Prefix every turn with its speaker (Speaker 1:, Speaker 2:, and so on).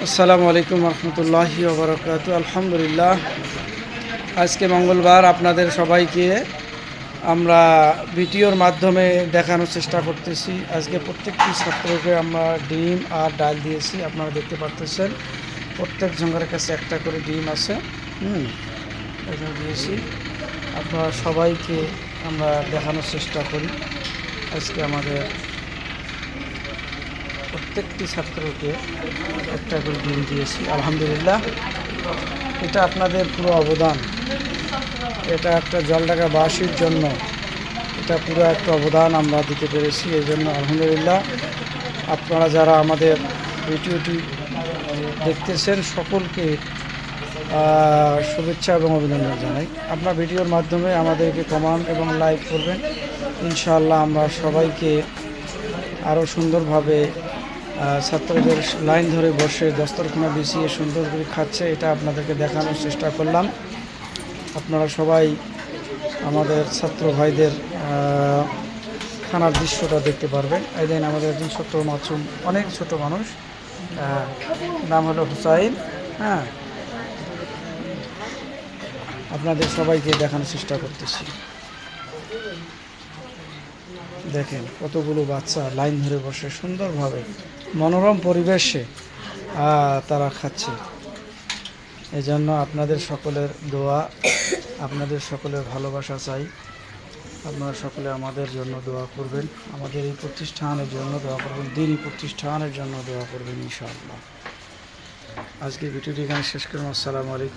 Speaker 1: আসসালামু আলাইকুম রহমতুল্লাহি ওয়া বারাকাতুহু। আলহামদুলিল্লাহ, আজকে মঙ্গলবার আপনাদের সবাইকে আমরা ভিডিওর মাধ্যমে দেখানোর চেষ্টা করতেছি। আজকে প্রত্যেকটি ছাত্রকে আমরা ডিম আর ডাল দিয়েছি। আপনারা দেখতে পারতেছেন প্রত্যেক জনের কাছে একটা করে ডিম আছে। এটা দিয়েছি। আপনারা সবাইকে আমরা দেখানোর চেষ্টা করি। আজকে আমাদের প্রত্যেকটি ছাত্রকে একটা করে ডিম দিয়েছি। আলহামদুলিল্লাহ, এটা আপনাদের পুরো অবদান। এটা একটা জলঢাকাবাসীর জন্য এটা পুরো একটা অবদান আমরা দিতে পেরেছি। এই জন্য আলহামদুলিল্লাহ, আপনারা যারা আমাদের ভিডিওটি দেখতেছেন সকলকে শুভেচ্ছা এবং অভিনন্দন জানাই। আপনার ভিডিওর মাধ্যমে আমাদেরকে কমেন্ট এবং লাইক করবেন। ইনশাআল্লাহ আমরা সবাইকে আরও সুন্দরভাবে ছাত্রদের লাইন ধরে বসে দস্তরখানা বিছিয়ে সুন্দর করে খাচ্ছে, এটা আপনাদেরকে দেখানোর চেষ্টা করলাম। আপনারা সবাই আমাদের ছাত্র ভাইদের খানার দৃশ্যটা দেখতে পারবেন। এই দিন আমাদের একজন ছোট মাসুম, অনেক ছোট মানুষ, নাম হলো হুসাইন। আপনাদের সবাইকে দেখানোর চেষ্টা করতেছি। দেখেন কতগুলো বাচ্চা লাইন ধরে বসে সুন্দরভাবে মনোরম পরিবেশে তারা খাচ্ছে। এই জন্য আপনাদের সকলের দোয়া, আপনাদের সকলের ভালোবাসা চাই। আপনারা সকলে আমাদের জন্য দোয়া করবেন, আমাদের এই প্রতিষ্ঠানের জন্য দোয়া করবেন, দিনই প্রতিষ্ঠানের জন্য দোয়া করবেন ইনশাআল্লাহ। আজকে ভিডিওটি এখানে শেষ করলাম। আসসালামু আলাইকুম।